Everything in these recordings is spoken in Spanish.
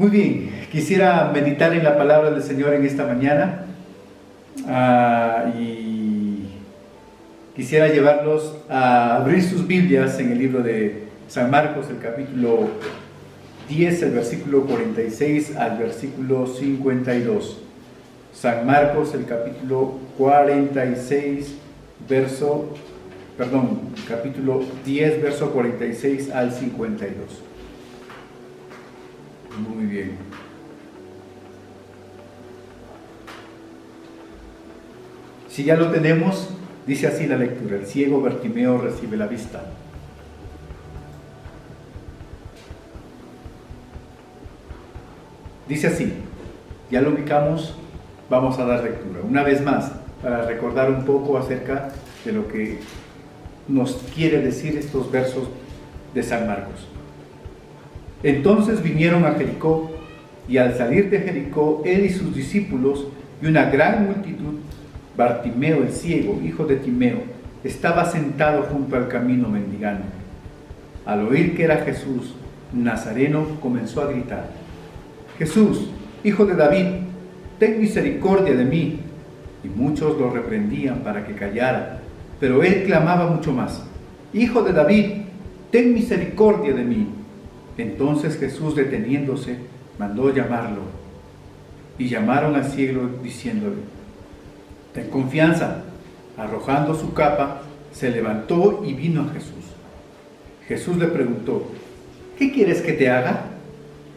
Muy bien, quisiera meditar en la palabra del Señor en esta mañana y quisiera llevarlos a abrir sus Biblias en el libro de San Marcos, el capítulo 10, el versículo 46 al versículo 52. San Marcos, el capítulo 10, verso 46 al 52. Muy bien. Si ya lo tenemos, dice así la lectura: el ciego Bartimeo recibe la vista. Dice así, ya lo ubicamos, vamos a dar lectura una vez más para recordar un poco acerca de lo que nos quiere decir estos versos de San Marcos. Entonces vinieron a Jericó, y al salir de Jericó, él y sus discípulos y una gran multitud, Bartimeo el ciego, hijo de Timeo, estaba sentado junto al camino mendigando. Al oír que era Jesús Nazareno, comenzó a gritar: Jesús, hijo de David, ten misericordia de mí. Y muchos lo reprendían para que callara, pero él clamaba mucho más: Hijo de David, ten misericordia de mí. Entonces Jesús, deteniéndose, mandó llamarlo. Y llamaron al ciego diciéndole: ten confianza. Arrojando su capa, se levantó y vino a Jesús. Jesús le preguntó: ¿qué quieres que te haga?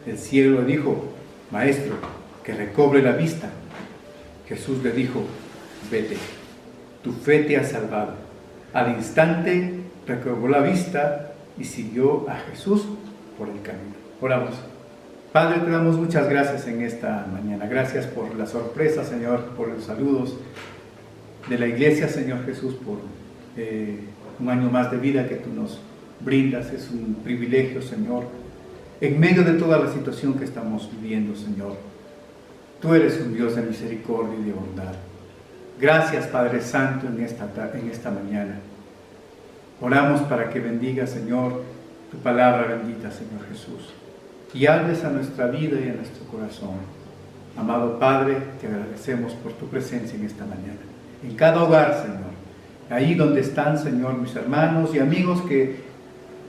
El ciego le dijo: Maestro, que recobre la vista. Jesús le dijo: vete, tu fe te ha salvado. Al instante recobró la vista y siguió a Jesús por el camino. Oramos. Padre, te damos muchas gracias en esta mañana. Gracias por la sorpresa, Señor, por los saludos de la iglesia, Señor Jesús, por un año más de vida que tú nos brindas. Es un privilegio, Señor, en medio de toda la situación que estamos viviendo, Señor. Tú eres un Dios de misericordia y de bondad. Gracias, Padre Santo, en esta mañana. Oramos para que bendiga, Señor, tu palabra bendita, Señor Jesús, y hables a nuestra vida y a nuestro corazón. Amado Padre, te agradecemos por tu presencia en esta mañana, en cada hogar, Señor, ahí donde están, Señor, mis hermanos y amigos que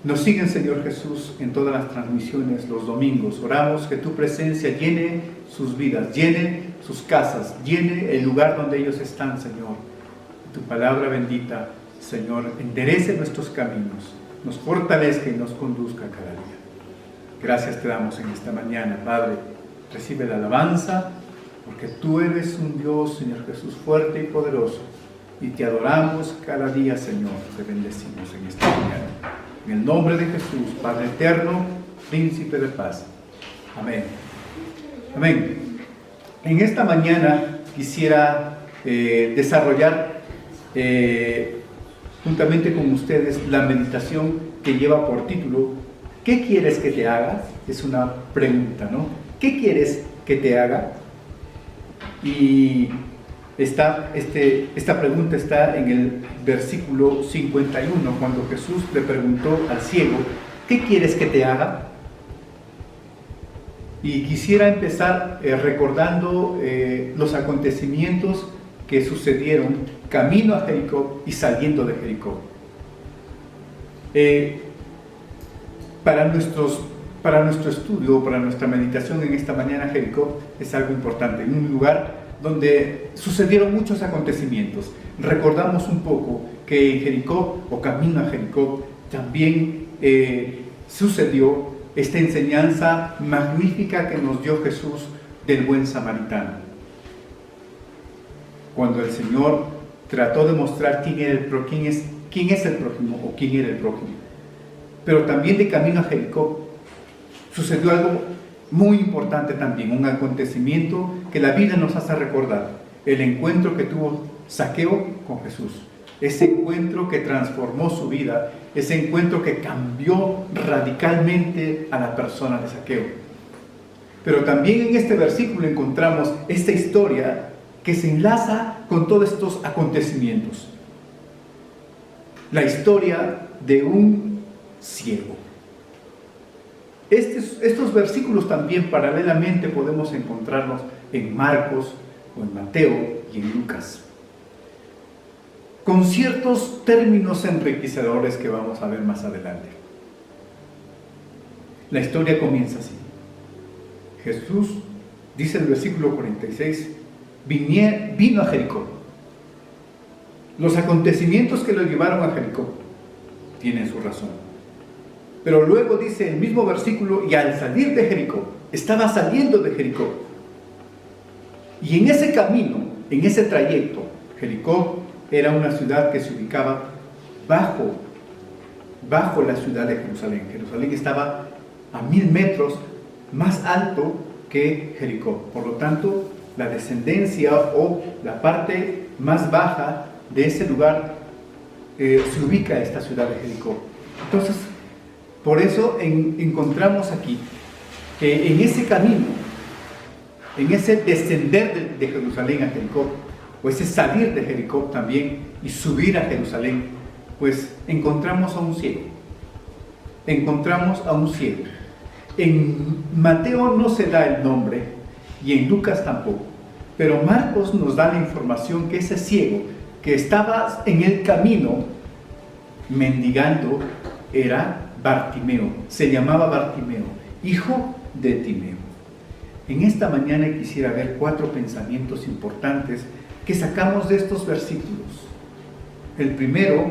nos siguen, Señor Jesús, en todas las transmisiones los domingos. Oramos que tu presencia llene sus vidas, llene sus casas, llene el lugar donde ellos están, Señor. Tu palabra bendita, Señor, enderece nuestros caminos, nos fortalezca y nos conduzca cada día. Gracias te damos en esta mañana, Padre. Recibe la alabanza, porque tú eres un Dios, Señor Jesús, fuerte y poderoso, y te adoramos cada día, Señor. Te bendecimos en esta mañana. En el nombre de Jesús, Padre eterno, Príncipe de paz. Amén. Amén. En esta mañana quisiera desarrollar juntamente con ustedes la meditación que lleva por título: ¿qué quieres que te haga? Es una pregunta, ¿no? ¿Qué quieres que te haga? Y esta pregunta está en el versículo 51, cuando Jesús le preguntó al ciego: ¿qué quieres que te haga? Y quisiera empezar recordando los acontecimientos que sucedieron camino a Jericó y saliendo de Jericó. Para nuestro estudio, para nuestra meditación en esta mañana, Jericó es algo importante, en un lugar donde sucedieron muchos acontecimientos. Recordamos un poco que en Jericó, o camino a Jericó, también sucedió esta enseñanza magnífica que nos dio Jesús del buen samaritano. Cuando el Señor trató de mostrar quién es el prójimo o quién era el prójimo. Pero también de camino a Jericó sucedió algo muy importante también, un acontecimiento que la Biblia nos hace recordar: el encuentro que tuvo Zaqueo con Jesús. Ese encuentro que transformó su vida, ese encuentro que cambió radicalmente a la persona de Zaqueo. Pero también en este versículo encontramos esta historia que se enlaza con todos estos acontecimientos. La historia de un ciego. Estos versículos también paralelamente podemos encontrarlos en Marcos o en Mateo y en Lucas, con ciertos términos enriquecedores que vamos a ver más adelante. La historia comienza así. Jesús, dice el versículo 46, vino a Jericó. Los acontecimientos que lo llevaron a Jericó tienen su razón. Pero luego dice el mismo versículo, y al salir de Jericó, estaba saliendo de Jericó. Y en ese camino, en ese trayecto, Jericó era una ciudad que se ubicaba bajo la ciudad de Jerusalén. Jerusalén estaba a 1000 metros más alto que Jericó. Por lo tanto, la descendencia o la parte más baja de ese lugar se ubica esta ciudad de Jericó. Entonces, por eso encontramos aquí que en ese camino, en ese descender de Jerusalén a Jericó, o ese salir de Jericó también y subir a Jerusalén, pues encontramos a un ciego. Encontramos a un ciego. En Mateo no se da el nombre y en Lucas tampoco, pero Marcos nos da la información que ese ciego que estaba en el camino mendigando era Bartimeo, se llamaba Bartimeo, hijo de Timeo. En esta mañana quisiera ver 4 pensamientos importantes que sacamos de estos versículos. El primero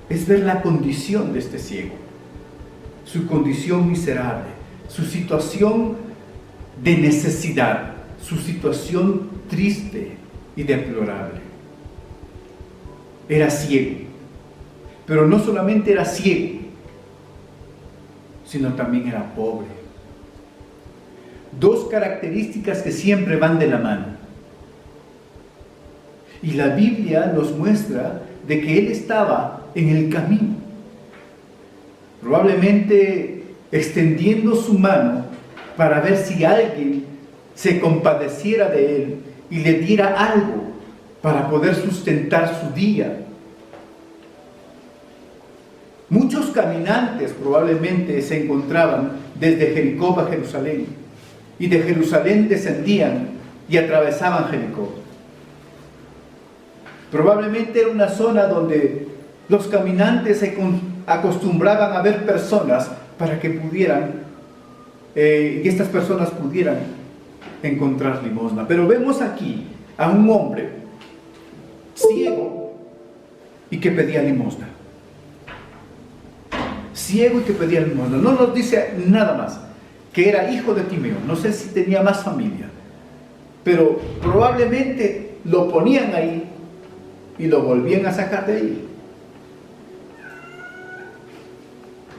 es ver la condición de este ciego, su condición miserable, su situación de necesidad, su situación triste y deplorable. Era ciego, pero no solamente era ciego, sino también era pobre. 2 características que siempre van de la mano. Y la Biblia nos muestra de que él estaba en el camino, probablemente extendiendo su mano para ver si alguien se compadeciera de él y le diera algo para poder sustentar su día. Muchos caminantes probablemente se encontraban desde Jericó a Jerusalén, y de Jerusalén descendían y atravesaban Jericó. Probablemente era una zona donde los caminantes se acostumbraban a ver personas para que pudieran, y estas personas pudieran encontrar limosna. Pero vemos aquí a un hombre ciego y que pedía limosna. Ciego y que pedía limosna. No nos dice nada más que era hijo de Timeo. No sé si tenía más familia, pero probablemente lo ponían ahí y lo volvían a sacar de ahí.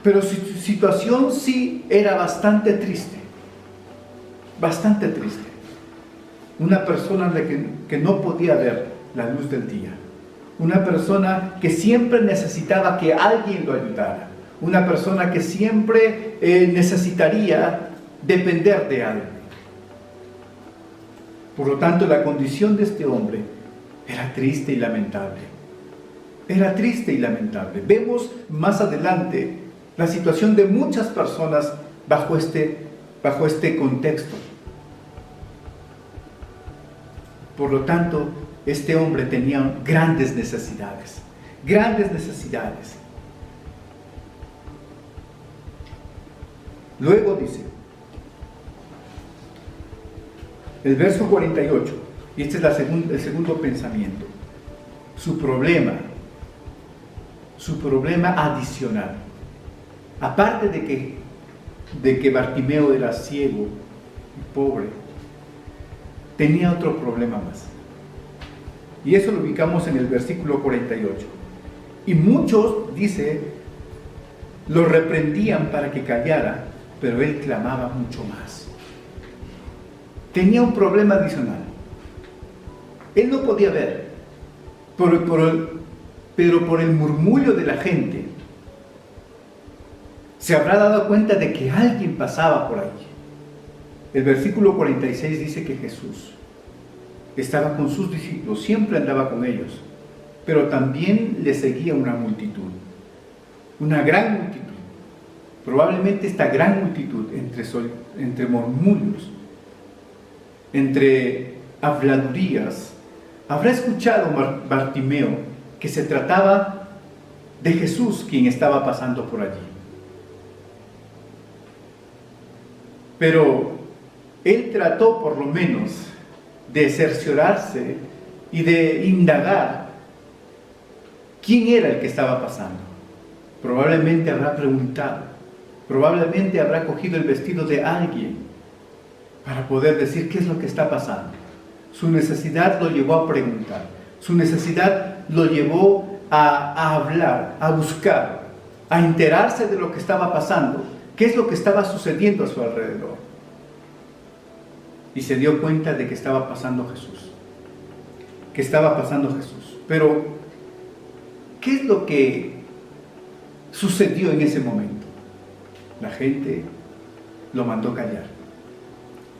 Pero su situación sí era bastante triste. Bastante triste. Una persona que no podía ver la luz del día. Una persona que siempre necesitaba que alguien lo ayudara. Una persona que siempre necesitaría depender de alguien. Por lo tanto, la condición de este hombre era triste y lamentable. Era triste y lamentable. Vemos más adelante la situación de muchas personas bajo este contexto. Por lo tanto, este hombre tenía grandes necesidades. Grandes necesidades. Luego dice, el verso 48, y este es el segundo pensamiento, su problema adicional. Aparte de que Bartimeo era ciego y pobre, tenía otro problema más. Y eso lo ubicamos en el versículo 48. Y muchos, dice, lo reprendían para que callara, pero él clamaba mucho más. Tenía un problema adicional. Él no podía ver, pero por el murmullo de la gente, se habrá dado cuenta de que alguien pasaba por ahí. El versículo 46 dice que Jesús estaba con sus discípulos, siempre andaba con ellos, pero también le seguía una multitud, una gran multitud. Probablemente esta gran multitud, entre murmullos, entre habladurías, habrá escuchado Bartimeo que se trataba de Jesús quien estaba pasando por allí. Pero él trató por lo menos de cerciorarse y de indagar quién era el que estaba pasando. Probablemente habrá preguntado, probablemente habrá cogido el vestido de alguien para poder decir qué es lo que está pasando. Su necesidad lo llevó a preguntar, su necesidad lo llevó a hablar, a buscar, a enterarse de lo que estaba pasando, qué es lo que estaba sucediendo a su alrededor. Y se dio cuenta de que estaba pasando Jesús, Pero, ¿qué es lo que sucedió en ese momento? La gente lo mandó callar.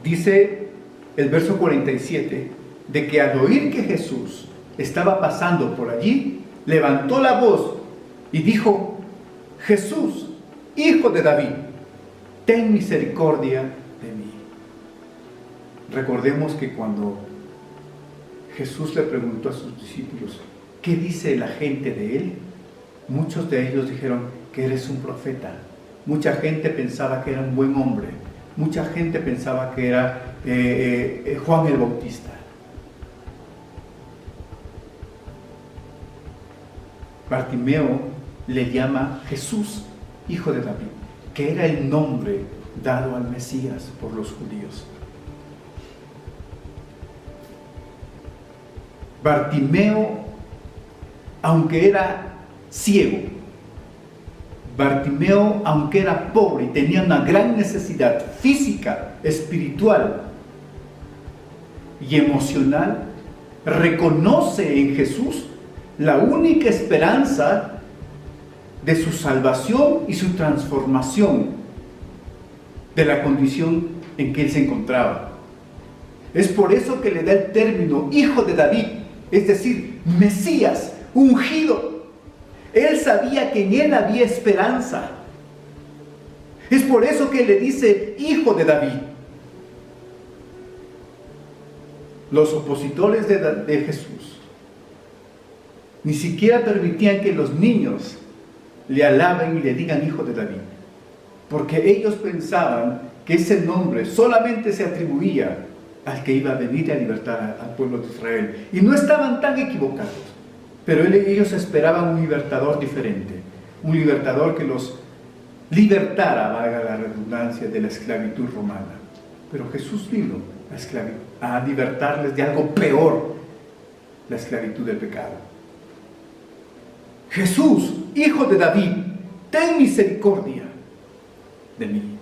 Dice el verso 47, de que al oír que Jesús estaba pasando por allí, levantó la voz y dijo: Jesús, Hijo de David, ten misericordia de mí. Recordemos que cuando Jesús le preguntó a sus discípulos, ¿qué dice la gente de él? Muchos de ellos dijeron que eres un profeta. Mucha gente pensaba que era un buen hombre. Mucha gente pensaba que era Juan el Bautista. Bartimeo le llama Jesús, Hijo de David, que era el nombre dado al Mesías por los judíos. Bartimeo, aunque era ciego, Bartimeo, aunque era pobre y tenía una gran necesidad física, espiritual y emocional, reconoce en Jesús la única esperanza de su salvación y su transformación de la condición en que él se encontraba. Es por eso que le da el término Hijo de David, es decir, Mesías, ungido. Él sabía que en él había esperanza. Es por eso que le dice Hijo de David. Los opositores de Jesús ni siquiera permitían que los niños le alaben y le digan Hijo de David, porque ellos pensaban que ese nombre solamente se atribuía al que iba a venir a libertar al pueblo de Israel. Y no estaban tan equivocados, pero ellos esperaban un libertador diferente, un libertador que los libertara, valga la redundancia, de la esclavitud romana. Pero Jesús vino a libertarles de algo peor, la esclavitud del pecado. Jesús, Hijo de David, ten misericordia de mí.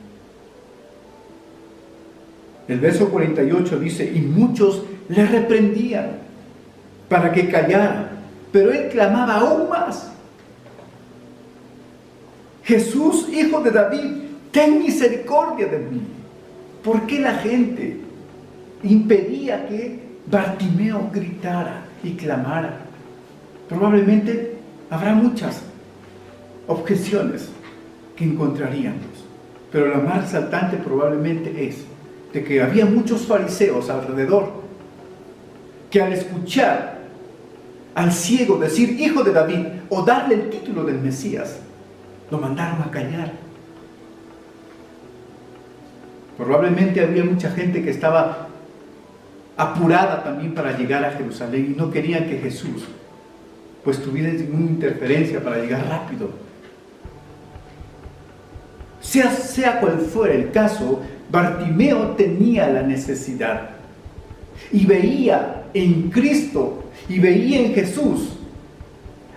El verso 48 dice: y muchos le reprendían para que callara, pero él clamaba aún más: Jesús, Hijo de David, ten misericordia de mí. ¿Por qué la gente impedía que Bartimeo gritara y clamara? Probablemente habrá muchas objeciones que encontraríamos, pero la más resaltante probablemente es de que había muchos fariseos alrededor que al escuchar al ciego decir Hijo de David o darle el título del Mesías, lo mandaron a callar. Probablemente había mucha gente que estaba apurada también para llegar a Jerusalén y no querían que Jesús pues tuviera ninguna interferencia para llegar rápido. Sea cual fuera el caso, Bartimeo tenía la necesidad y veía en Cristo y veía en Jesús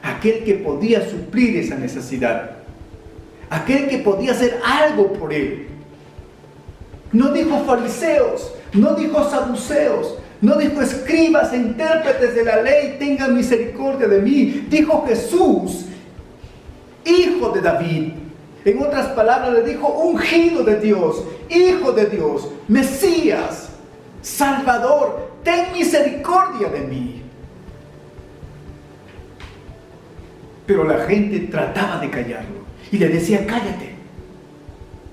aquel que podía suplir esa necesidad, aquel que podía hacer algo por él. No dijo fariseos, no dijo saduceos, no dijo escribas e intérpretes de la ley, tengan misericordia de mí. Dijo Jesús, Hijo de David. En otras palabras, le dijo ungido de Dios, Hijo de Dios, Mesías, Salvador, ten misericordia de mí. Pero la gente trataba de callarlo y le decía: cállate,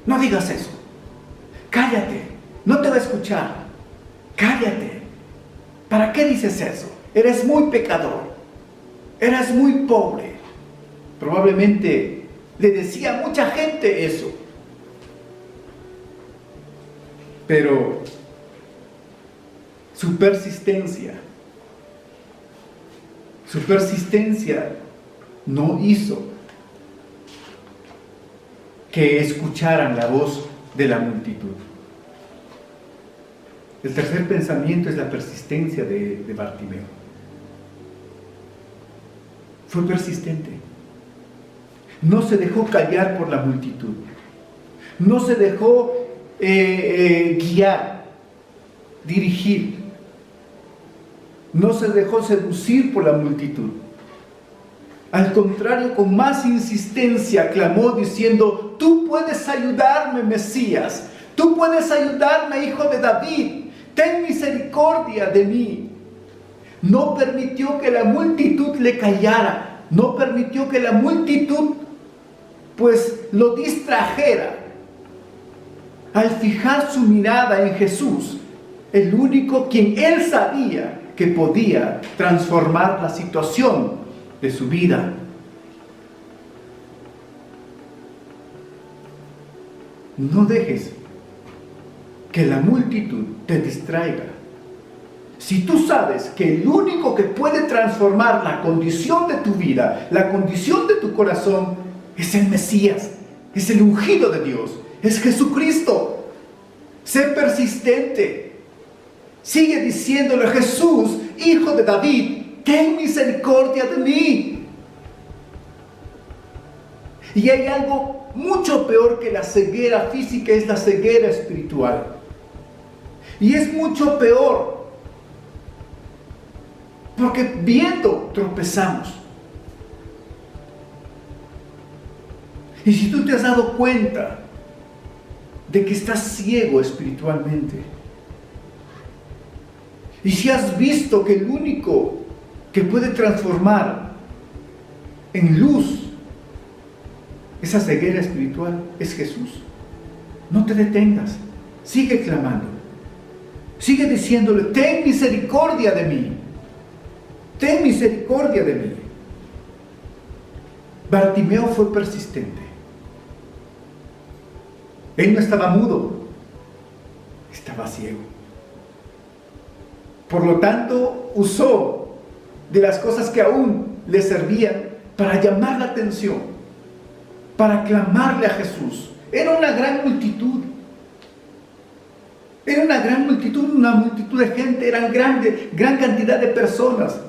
No digas eso. Cállate. No te va a escuchar. Cállate. ¿Para qué dices eso? Eres muy pecador. Eres muy pobre. Probablemente le decía a mucha gente eso. Pero su persistencia no hizo que escucharan la voz de la multitud. El tercer pensamiento es la persistencia de Bartimeo. Fue persistente. No se dejó callar por la multitud. No se dejó guiar, dirigir. No se dejó seducir por la multitud. Al contrario, con más insistencia clamó diciendo: tú puedes ayudarme, Mesías. Tú puedes ayudarme, Hijo de David. Ten misericordia de mí. No permitió que la multitud le callara. No permitió que la multitud pues lo distrajera. Al fijar su mirada en Jesús, el único quien él sabía que podía transformar la situación de su vida. No dejes que la multitud te distraiga. Si tú sabes que el único que puede transformar la condición de tu vida, la condición de tu corazón, es el Mesías, es el ungido de Dios, es Jesucristo. Sé persistente. Sigue diciéndole: Jesús, Hijo de David, ten misericordia de mí. Y hay algo mucho peor que la ceguera física, es la ceguera espiritual. Y es mucho peor, porque viendo tropezamos. Y si tú te has dado cuenta de que estás ciego espiritualmente, y si has visto que el único que puede transformar en luz esa ceguera espiritual es Jesús, no te detengas, sigue clamando, sigue diciéndole: ten misericordia de mí, ten misericordia de mí. Bartimeo fue persistente. Él no estaba mudo, estaba ciego. Por lo tanto, usó de las cosas que aún le servían para llamar la atención, para clamarle a Jesús. Era una gran multitud. Era una multitud de gente, eran gran cantidad de personas.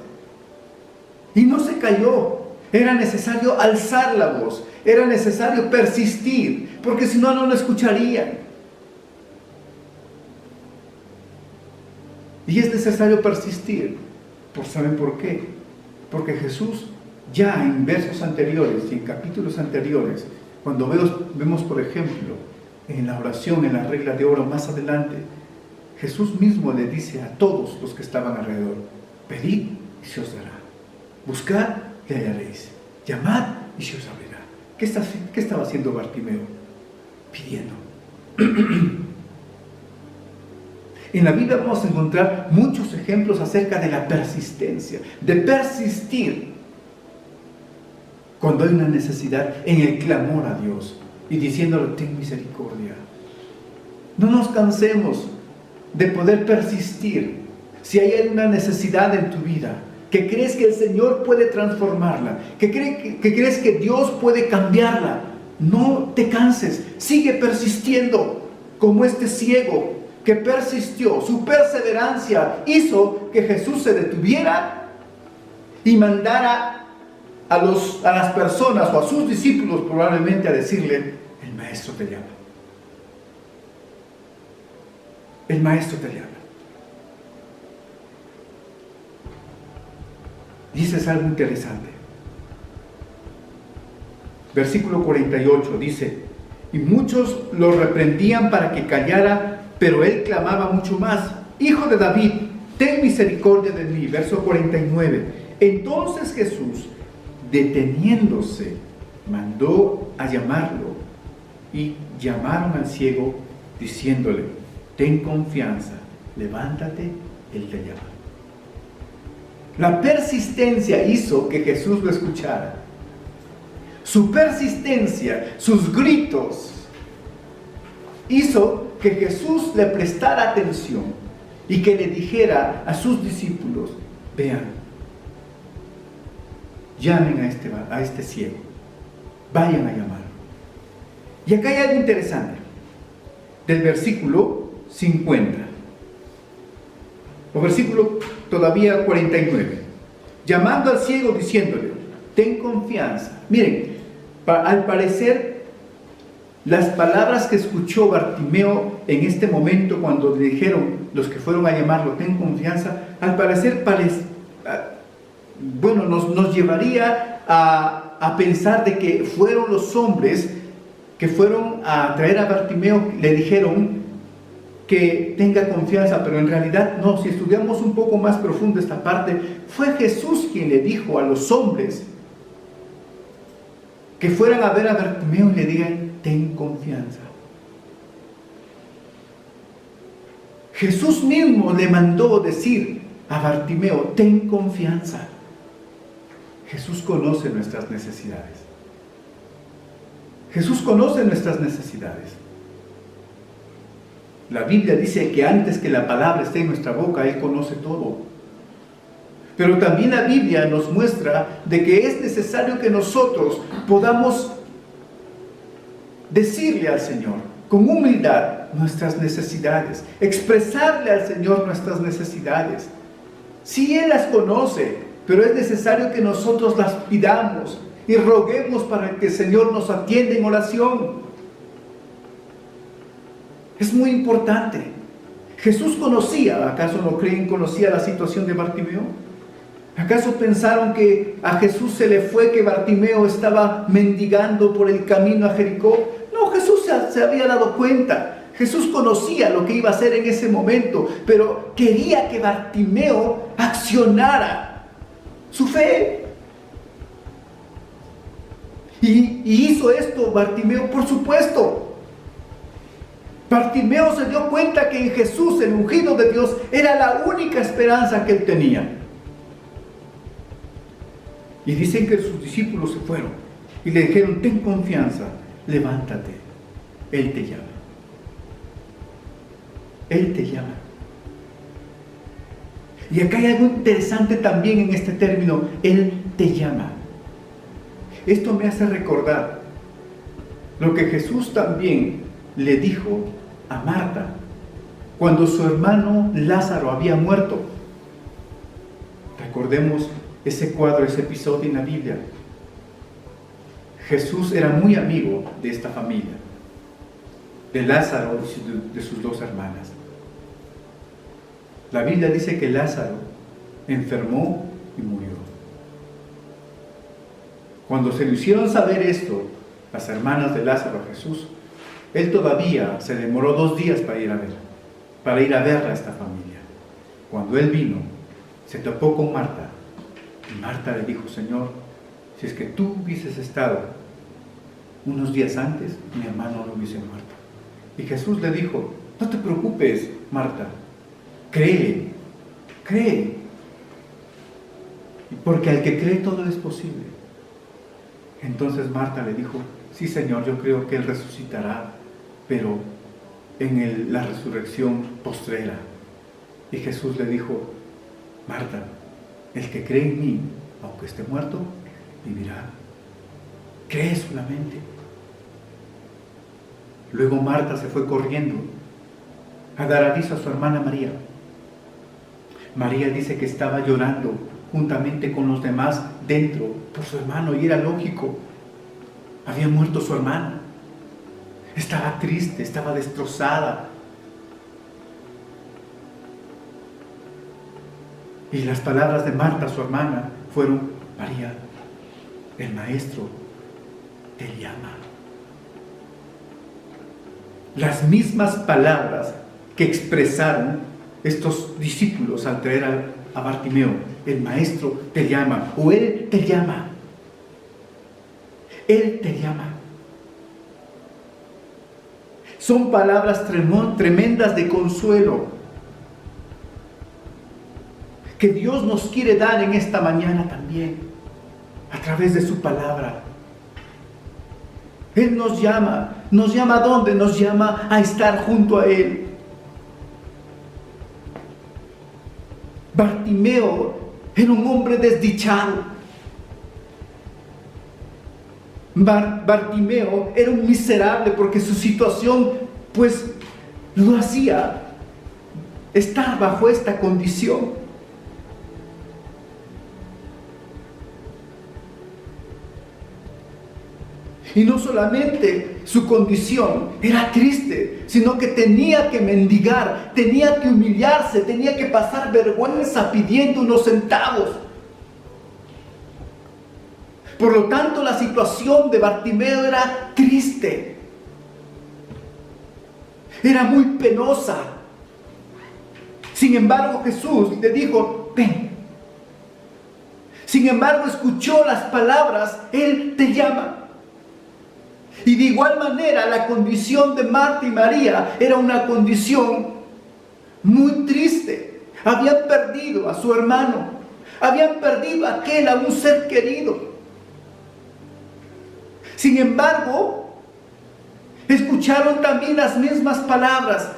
Y no se cayó. Era necesario alzar la voz, era necesario persistir, porque si no, no lo escucharían. Y es necesario persistir. ¿Saben por qué? Porque Jesús ya en versos anteriores y en capítulos anteriores, cuando vemos por ejemplo en la oración, en la regla de oro más adelante, Jesús mismo le dice a todos los que estaban alrededor: pedid y se os dará, buscad y hallaréis, llamad y se os abrirá. ¿Qué estaba haciendo Bartimeo? Pidiendo. En la Biblia vamos a encontrar muchos ejemplos acerca de la persistencia, de persistir cuando hay una necesidad, en el clamor a Dios y diciéndole: ten misericordia. No nos cansemos de poder persistir. Si hay una necesidad en tu vida, que crees que el Señor puede transformarla, que crees que Dios puede cambiarla, no te canses, sigue persistiendo, como este ciego que persistió. Su perseverancia hizo que Jesús se detuviera y mandara a las personas o a sus discípulos probablemente a decirle: el Maestro te llama. El Maestro te llama. Dices algo interesante. Versículo 48 dice: y muchos lo reprendían para que callara, pero él clamaba mucho más: Hijo de David, ten misericordia de mí. Verso 49. Entonces Jesús, deteniéndose, mandó a llamarlo y llamaron al ciego diciéndole: ten confianza, levántate, Él te llama. La persistencia hizo que Jesús lo escuchara. Su persistencia, sus gritos, hizo que Jesús le prestara atención y que le dijera a sus discípulos: vean, llamen a este ciego, vayan a llamarlo. Y acá hay algo interesante, del versículo 50, o versículo todavía 49, llamando al ciego diciéndole: ten confianza. Miren, al parecer, las palabras que escuchó Bartimeo en este momento cuando le dijeron los que fueron a llamarlo: ten confianza, al parecer nos llevaría a pensar de que fueron los hombres que fueron a traer a Bartimeo, le dijeron que tenga confianza, pero en realidad no. Si estudiamos un poco más profundo esta parte, fue Jesús quien le dijo a los hombres que fueran a ver a Bartimeo y le digan: ten confianza. Jesús mismo le mandó decir a Bartimeo: ten confianza. Jesús conoce nuestras necesidades. Jesús conoce nuestras necesidades. La Biblia dice que antes que la palabra esté en nuestra boca, Él conoce todo. Pero también la Biblia nos muestra de que es necesario que nosotros podamos decirle al Señor con humildad nuestras necesidades, expresarle al Señor nuestras necesidades. Sí, Él las conoce, pero es necesario que nosotros las pidamos y roguemos para que el Señor nos atienda en oración. Es muy importante. Jesús conocía, ¿acaso no creen? Conocía la situación de Bartimeo. ¿Acaso pensaron que a Jesús se le fue que Bartimeo estaba mendigando por el camino a Jericó? No, Jesús se había dado cuenta. Jesús conocía lo que iba a hacer en ese momento, pero quería que Bartimeo accionara su fe. Y hizo esto Bartimeo, por supuesto. Bartimeo se dio cuenta que en Jesús, el ungido de Dios, era la única esperanza que él tenía. Y dicen que sus discípulos se fueron y le dijeron: ten confianza, levántate, Él te llama. Él te llama. Y acá hay algo interesante también en este término: Él te llama. Esto me hace recordar lo que Jesús también le dijo a Marta cuando su hermano Lázaro había muerto. Recordemos ese cuadro, ese episodio en la Biblia. Jesús era muy amigo de esta familia, de Lázaro y de sus dos hermanas. La Biblia dice que Lázaro enfermó y murió. Cuando se le hicieron saber esto, las hermanas de Lázaro a Jesús, él todavía se demoró 2 días para ir a ver a esta familia. Cuando él vino, se topó con Marta, y Marta le dijo: Señor, si es que tú hubieses estado unos días antes, mi hermano no hubiese muerto. Y Jesús le dijo: no te preocupes, Marta, cree, porque al que cree todo es posible. Entonces Marta le dijo: sí, Señor, yo creo que Él resucitará, pero en la resurrección postrera. Y Jesús le dijo: Marta, el que cree en mí, aunque esté muerto, vivirá. Cree solamente. Luego Marta se fue corriendo a dar aviso a su hermana María. María dice que estaba llorando juntamente con los demás dentro por su hermano, y era lógico. Había muerto su hermano. Estaba triste, estaba destrozada. Y las palabras de Marta, su hermana, fueron: María, el Maestro te llama. Las mismas palabras que expresaron estos discípulos al traer a Bartimeo: el Maestro te llama, o Él te llama. Él te llama. Son palabras tremendas de consuelo que Dios nos quiere dar en esta mañana también, a través de su palabra. Él nos llama ¿a dónde? Nos llama a estar junto a Él. Bartimeo era un hombre desdichado. Bartimeo era un miserable porque su situación pues lo hacía estar bajo esta condición. Y no solamente su condición era triste, sino que tenía que mendigar, tenía que humillarse, tenía que pasar vergüenza pidiendo unos centavos. Por lo tanto, la situación de Bartimeo era triste, era muy penosa. Sin embargo, Jesús le dijo: ven. Sin embargo, escuchó las palabras: Él te llama. Y de igual manera, la condición de Marta y María era una condición muy triste. Habían perdido a su hermano, habían perdido a un ser querido. Sin embargo, escucharon también las mismas palabras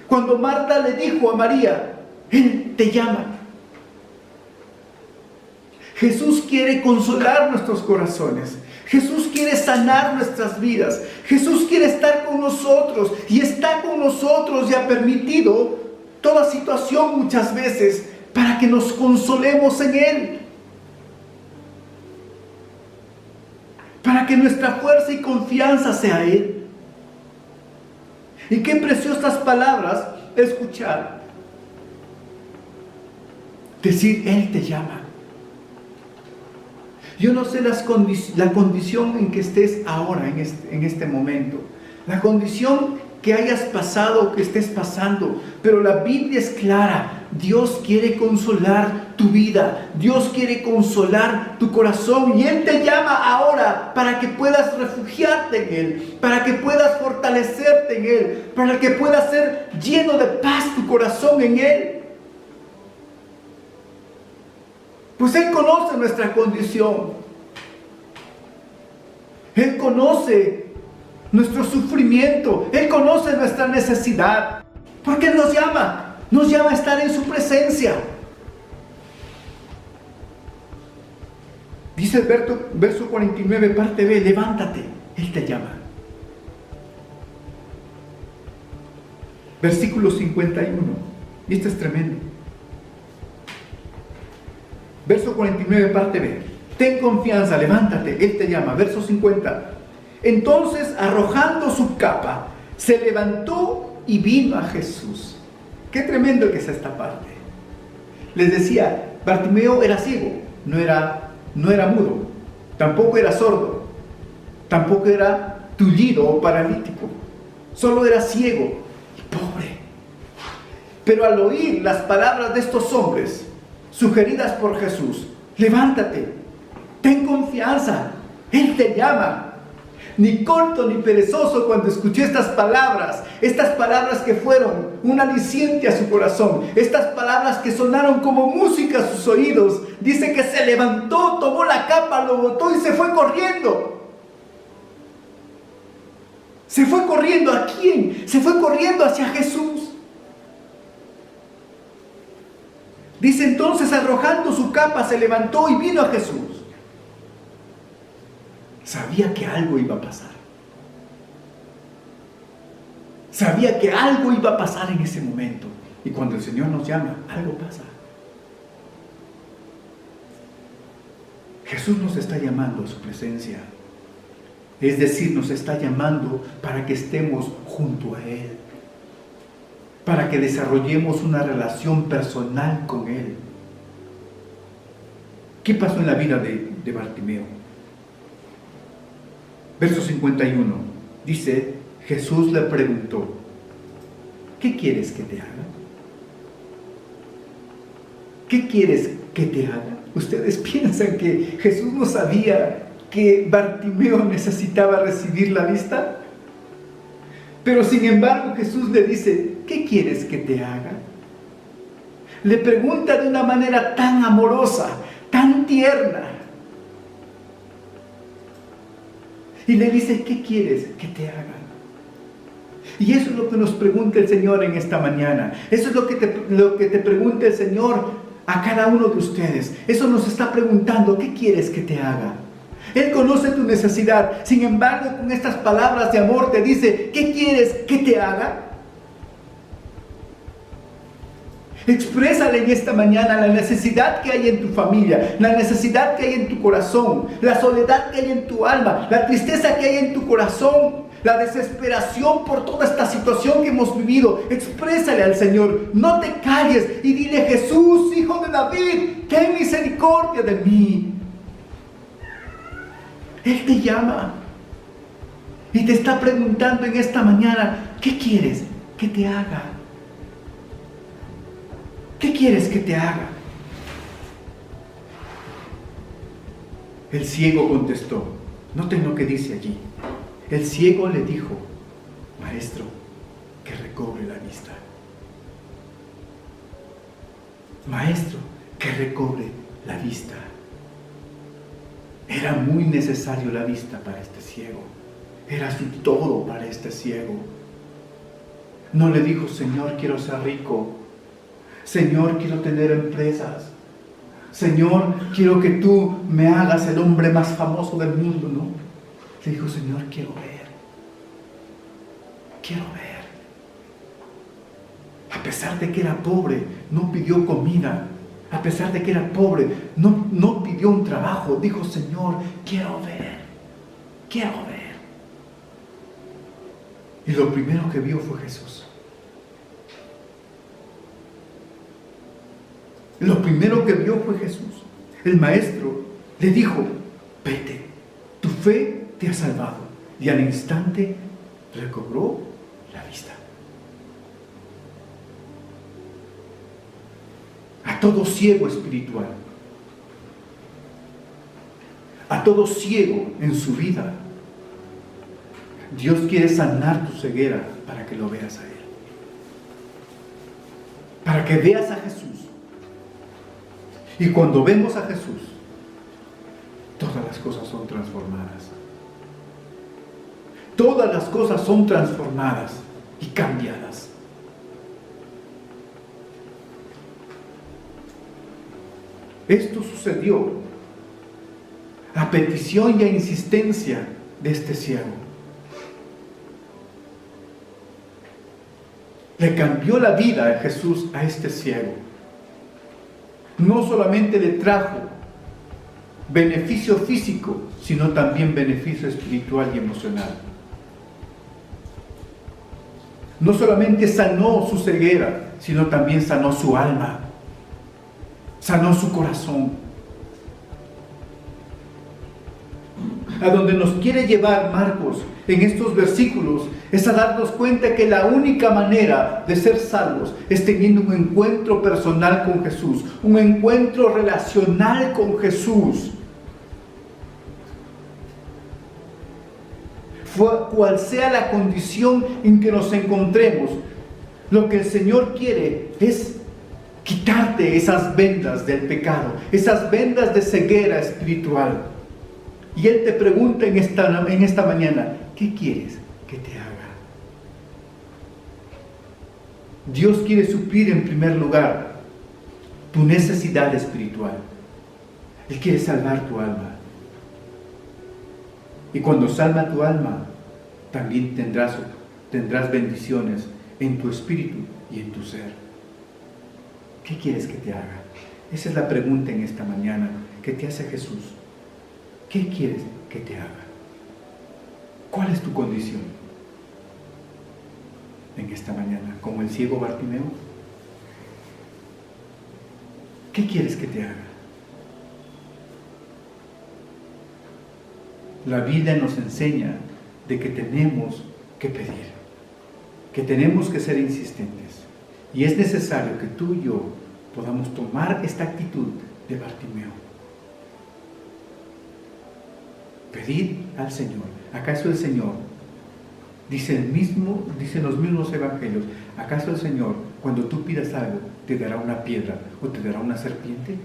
cuando Marta le dijo a María: Él te llama. Jesús quiere consolar nuestros corazones. Jesús quiere sanar nuestras vidas. Jesús quiere estar con nosotros y está con nosotros y ha permitido toda situación muchas veces para que nos consolemos en Él. Para que nuestra fuerza y confianza sea Él. Y qué preciosas palabras escuchar. Decir: Él te llama. Yo no sé la condición en que estés ahora, en este momento. La condición que hayas pasado o que estés pasando. Pero la Biblia es clara. Dios quiere consolar tu vida. Dios quiere consolar tu corazón. Y Él te llama ahora para que puedas refugiarte en Él. Para que puedas fortalecerte en Él. Para que puedas ser lleno de paz tu corazón en Él. Pues Él conoce nuestra condición. Él conoce nuestro sufrimiento. Él conoce nuestra necesidad. Porque Él nos llama. Nos llama a estar en su presencia. Dice el verso 49, parte B: levántate, Él te llama. Versículo 51. Y este es tremendo. Verso 49, parte B: ten confianza, levántate, Él te llama. Verso 50. Entonces, arrojando su capa, se levantó y vino a Jesús. Qué tremendo que es esta parte. Les decía, Bartimeo era ciego, no era mudo, tampoco era sordo, tampoco era tullido o paralítico, solo era ciego y pobre. Pero al oír las palabras de estos hombres, sugeridas por Jesús: levántate, ten confianza, Él te llama. Ni corto ni perezoso, cuando escuché estas palabras que fueron un aliciente a su corazón, estas palabras que sonaron como música a sus oídos, dice que se levantó, tomó la capa, lo botó y se fue corriendo. ¿Se fue corriendo a quién? Se fue corriendo hacia Jesús. Dice entonces, arrojando su capa, se levantó y vino a Jesús. Sabía que algo iba a pasar. Sabía que algo iba a pasar en ese momento. Y cuando el Señor nos llama, algo pasa. Jesús nos está llamando a su presencia. Es decir, nos está llamando para que estemos junto a Él. Para que desarrollemos una relación personal con Él. ¿Qué pasó en la vida de Bartimeo? Verso 51, dice, Jesús le preguntó: ¿qué quieres que te haga? ¿Qué quieres que te haga? ¿Ustedes piensan que Jesús no sabía que Bartimeo necesitaba recibir la vista? Pero sin embargo Jesús le dice, ¿qué quieres que te haga? Le pregunta de una manera tan amorosa, tan tierna. Y le dice, ¿qué quieres que te haga? Y eso es lo que nos pregunta el Señor en esta mañana. Eso es lo que te pregunta el Señor a cada uno de ustedes. Eso nos está preguntando, ¿qué quieres que te haga? Él conoce tu necesidad. Sin embargo, con estas palabras de amor te dice, ¿qué quieres que te haga? Exprésale en esta mañana la necesidad que hay en tu familia, la necesidad que hay en tu corazón, la soledad que hay en tu alma, la tristeza que hay en tu corazón, la desesperación por toda esta situación que hemos vivido. Exprésale al Señor, no te calles y dile, Jesús, Hijo de David, ten misericordia de mí. Él te llama y te está preguntando en esta mañana, ¿qué quieres que te haga? ¿Qué quieres que te haga? El ciego contestó. Noten lo que dice allí. El ciego le dijo, Maestro, que recobre la vista. Maestro, que recobre la vista. Era muy necesario la vista para este ciego. Era su todo para este ciego. No le dijo, Señor, quiero ser rico. Señor, quiero tener empresas. Señor, quiero que tú me hagas el hombre más famoso del mundo, ¿no? Le dijo, Señor, quiero ver. Quiero ver. A pesar de que era pobre, no pidió comida. A pesar de que era pobre, no pidió un trabajo. Dijo, Señor, quiero ver. Quiero ver. Y lo primero que vio fue Jesús. Lo primero que vio fue Jesús. El maestro le dijo, vete, tu fe te ha salvado. Y al instante recobró la vista. A todo ciego espiritual, a todo ciego en su vida, Dios quiere sanar tu ceguera para que lo veas a Él. Para que veas a Jesús. Y cuando vemos a Jesús, todas las cosas son transformadas. Todas las cosas son transformadas y cambiadas. Esto sucedió a petición y a insistencia de este ciego. Le cambió la vida a Jesús a este ciego. No solamente le trajo beneficio físico, sino también beneficio espiritual y emocional. No solamente sanó su ceguera, sino también sanó su alma, sanó su corazón. A donde nos quiere llevar Marcos en estos versículos es a darnos cuenta que la única manera de ser salvos es teniendo un encuentro personal con Jesús, un encuentro relacional con Jesús. Cual sea la condición en que nos encontremos, lo que el Señor quiere es quitarte esas vendas del pecado, esas vendas de ceguera espiritual. Y Él te pregunta en esta mañana, ¿qué quieres que te haga? Dios quiere suplir en primer lugar tu necesidad espiritual. Él quiere salvar tu alma. Y cuando salva tu alma, también tendrás bendiciones en tu espíritu y en tu ser. ¿Qué quieres que te haga? Esa es la pregunta en esta mañana que te hace Jesús. ¿Qué quieres que te haga? ¿Cuál es tu condición en esta mañana? ¿Como el ciego Bartimeo? ¿Qué quieres que te haga? La Biblia nos enseña de que tenemos que pedir, que tenemos que ser insistentes. Y es necesario que tú y yo podamos tomar esta actitud de Bartimeo. Pedir al Señor. ¿Acaso el Señor Dicen los mismos evangelios, ¿acaso el Señor, cuando tú pidas algo, te dará una piedra o te dará una serpiente?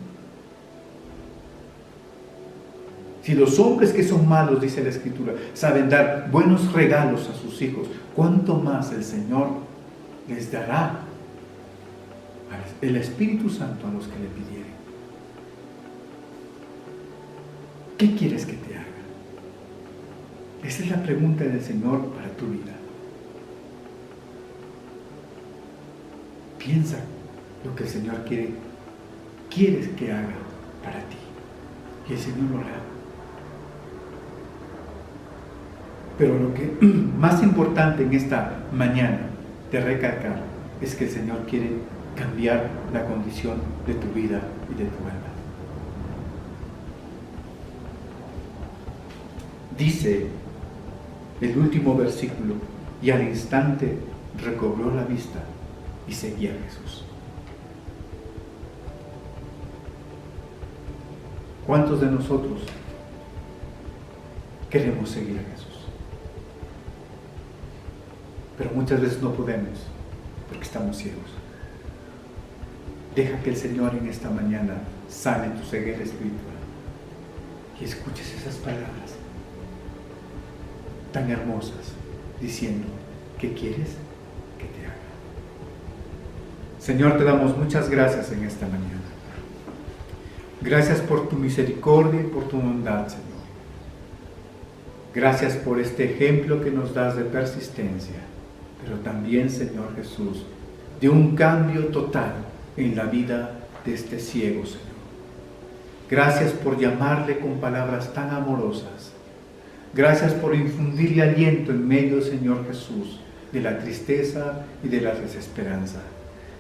Si los hombres que son malos, dice la Escritura, saben dar buenos regalos a sus hijos, ¿cuánto más el Señor les dará el Espíritu Santo a los que le pidieren? ¿Qué quieres que te haga? Esa es la pregunta del Señor para tu vida. Piensa lo que el Señor quieres que haga para ti. Y el Señor lo hará. Pero lo que más importante en esta mañana de recalcar es que el Señor quiere cambiar la condición de tu vida y de tu alma. Dice el último versículo, y al instante recobró la vista y seguía a Jesús. ¿Cuántos de nosotros queremos seguir a Jesús? Pero muchas veces no podemos porque estamos ciegos. Deja que el Señor en esta mañana sane tu ceguera espiritual y escuches esas palabras tan hermosas diciendo, ¿qué quieres que te haga? Señor, te damos muchas gracias en esta mañana. Gracias por tu misericordia y por tu bondad, Señor. Gracias por este ejemplo que nos das de persistencia, pero también, Señor Jesús, de un cambio total en la vida de este ciego, Señor. Gracias por llamarle con palabras tan amorosas. Gracias por infundirle aliento en medio, Señor Jesús, de la tristeza y de la desesperanza.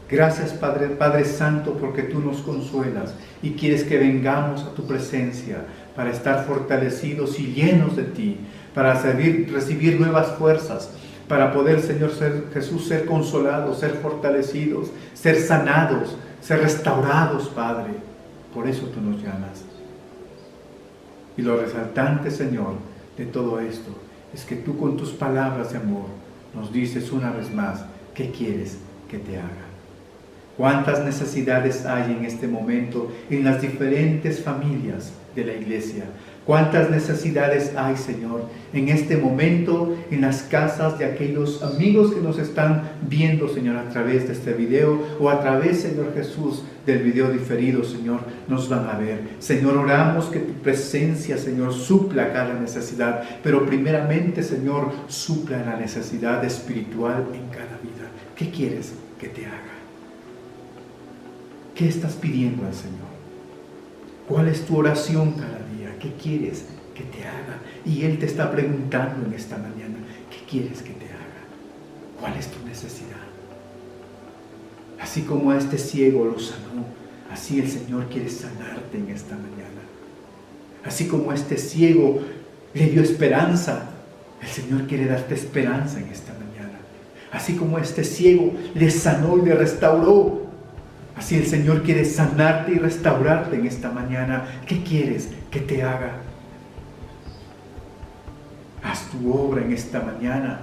Gracias, Padre Santo, porque tú nos consuelas y quieres que vengamos a tu presencia para estar fortalecidos y llenos de ti, para recibir nuevas fuerzas, para poder, Señor Jesús, ser consolados, ser fortalecidos, ser sanados, ser restaurados, Padre. Por eso tú nos llamas. Y lo resaltante, Señor, de todo esto es que tú con tus palabras de amor nos dices una vez más, ¿qué quieres que te haga? ¿Cuántas necesidades hay en este momento en las diferentes familias de la iglesia? ¿Cuántas necesidades hay, Señor, en este momento en las casas de aquellos amigos que nos están viendo, Señor, a través de este video o a través, Señor Jesús, del video diferido, Señor, nos van a ver. Señor, oramos que tu presencia, Señor, supla cada necesidad, pero primeramente, Señor, supla la necesidad espiritual en cada vida. ¿Qué quieres que te haga? ¿Qué estás pidiendo al Señor? ¿Cuál es tu oración cada día? ¿Qué quieres que te haga? Y Él te está preguntando en esta mañana, ¿qué quieres que te haga? ¿Cuál es tu necesidad? Así como a este ciego lo sanó, así el Señor quiere sanarte en esta mañana. Así como a este ciego le dio esperanza, el Señor quiere darte esperanza en esta mañana. Así como a este ciego le sanó y le restauró, así el Señor quiere sanarte y restaurarte en esta mañana. ¿Qué quieres que te haga? Haz tu obra en esta mañana.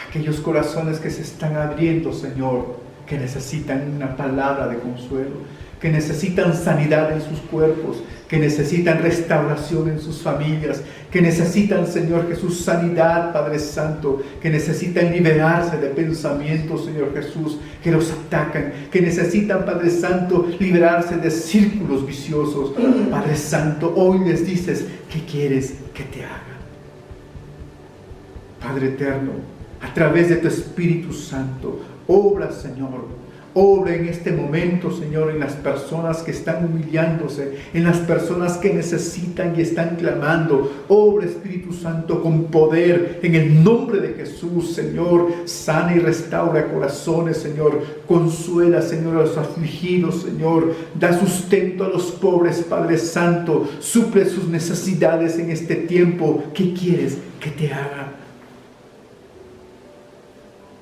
Aquellos corazones que se están abriendo, Señor, que necesitan una palabra de consuelo, que necesitan sanidad en sus cuerpos, que necesitan restauración en sus familias, que necesitan, Señor Jesús, sanidad, Padre Santo, que necesitan liberarse de pensamientos, Señor Jesús, que los atacan, que necesitan, Padre Santo, liberarse de círculos viciosos. Padre Santo, hoy les dices, ¿qué quieres que te haga? Padre eterno, a través de tu Espíritu Santo, obra, Señor. Obra en este momento, Señor, en las personas que están humillándose, en las personas que necesitan y están clamando. Obra, Espíritu Santo, con poder, en el nombre de Jesús, Señor. Sana y restaura corazones, Señor. Consuela, Señor, a los afligidos, Señor. Da sustento a los pobres, Padre Santo. Suple sus necesidades en este tiempo. ¿Qué quieres que te haga?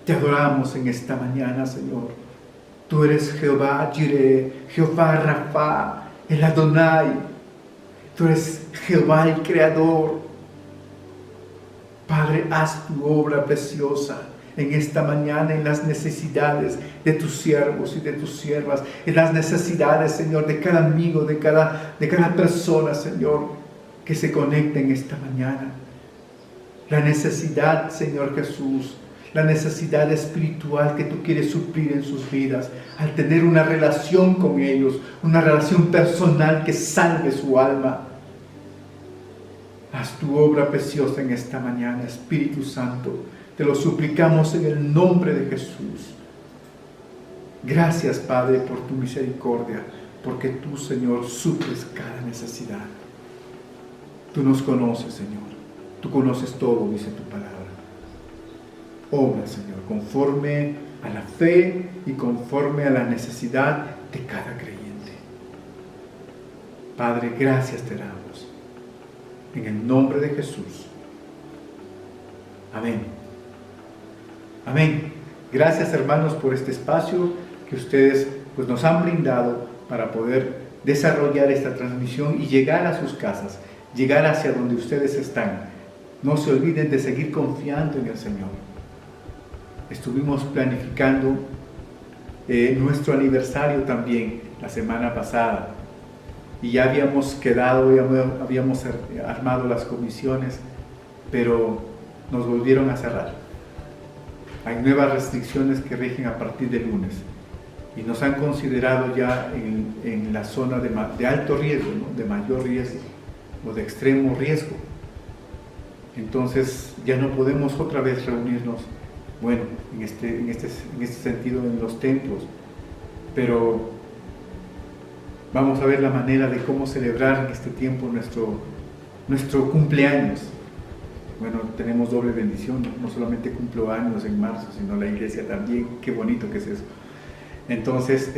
Te adoramos en esta mañana, Señor. Tú eres Jehová Jireh, Jehová Rafa, el Adonai. Tú eres Jehová el Creador. Padre, haz tu obra preciosa en esta mañana, en las necesidades de tus siervos y de tus siervas, en las necesidades, Señor, de cada amigo, de cada persona, Señor, que se conecta en esta mañana. La necesidad, Señor Jesús, la necesidad espiritual que tú quieres suplir en sus vidas, al tener una relación con ellos, una relación personal que salve su alma. Haz tu obra preciosa en esta mañana, Espíritu Santo. Te lo suplicamos en el nombre de Jesús. Gracias, Padre, por tu misericordia, porque tú, Señor, suples cada necesidad. Tú nos conoces, Señor. Tú conoces todo, dice tu palabra. Obra, Señor, conforme a la fe y conforme a la necesidad de cada creyente. Padre, gracias te damos. En el nombre de Jesús. Amén. Amén. Gracias, hermanos, por este espacio que ustedes pues, nos han brindado para poder desarrollar esta transmisión y llegar a sus casas, llegar hacia donde ustedes están. No se olviden de seguir confiando en el Señor. Estuvimos planificando nuestro aniversario también la semana pasada y ya habíamos quedado, ya habíamos armado las comisiones, pero nos volvieron a cerrar. Hay nuevas restricciones que rigen a partir del lunes y nos han considerado ya en la zona de alto riesgo, ¿no? De mayor riesgo o de extremo riesgo. Entonces ya no podemos otra vez reunirnos, bueno, en este sentido en los templos, pero vamos a ver la manera de cómo celebrar en este tiempo nuestro cumpleaños. Bueno, tenemos doble bendición, no solamente cumplo años en marzo, sino la iglesia también. Qué bonito que es eso. Entonces,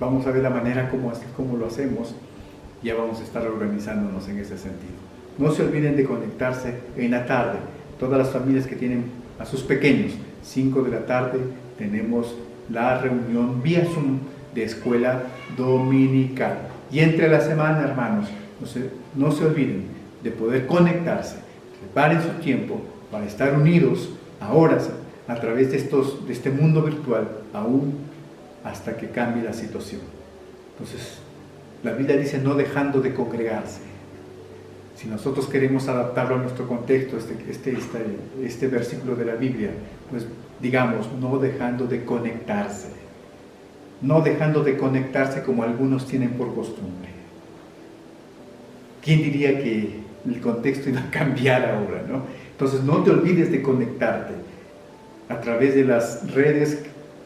vamos a ver la manera cómo lo hacemos. Ya vamos a estar organizándonos en ese sentido. No se olviden de conectarse en la tarde. Todas las familias que tienen a sus pequeños, 5 de la tarde, tenemos la reunión vía Zoom de escuela dominical. Y entre la semana, hermanos, no se olviden de poder conectarse. Preparen su tiempo para estar unidos ahora a través de este mundo virtual, aún hasta que cambie la situación. Entonces, la Biblia dice no dejando de congregarse. Si nosotros queremos adaptarlo a nuestro contexto, este versículo de la Biblia, pues digamos, no dejando de conectarse. No dejando de conectarse como algunos tienen por costumbre. ¿Quién diría que el contexto iba a cambiar ahora, ¿no? Entonces no te olvides de conectarte a través de las redes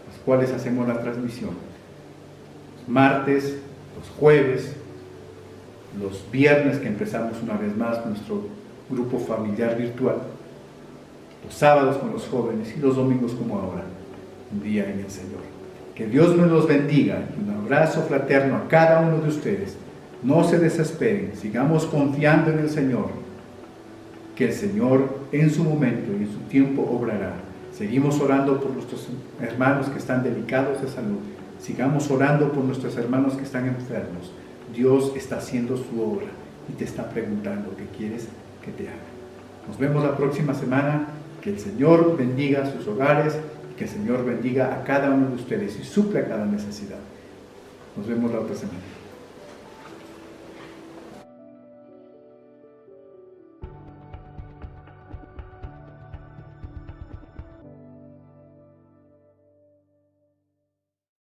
las cuales hacemos la transmisión. Los martes, los jueves, los viernes que empezamos una vez más nuestro grupo familiar virtual, los sábados con los jóvenes y los domingos como ahora, un día en el Señor. Que Dios me los bendiga y un abrazo fraterno a cada uno de ustedes. No se desesperen, sigamos confiando en el Señor, que el Señor en su momento y en su tiempo obrará. Seguimos orando por nuestros hermanos que están delicados de salud, sigamos orando por nuestros hermanos que están enfermos. Dios está haciendo su obra y te está preguntando qué quieres que te haga. Nos vemos la próxima semana, que el Señor bendiga sus hogares, que el Señor bendiga a cada uno de ustedes y supla cada necesidad. Nos vemos la otra semana.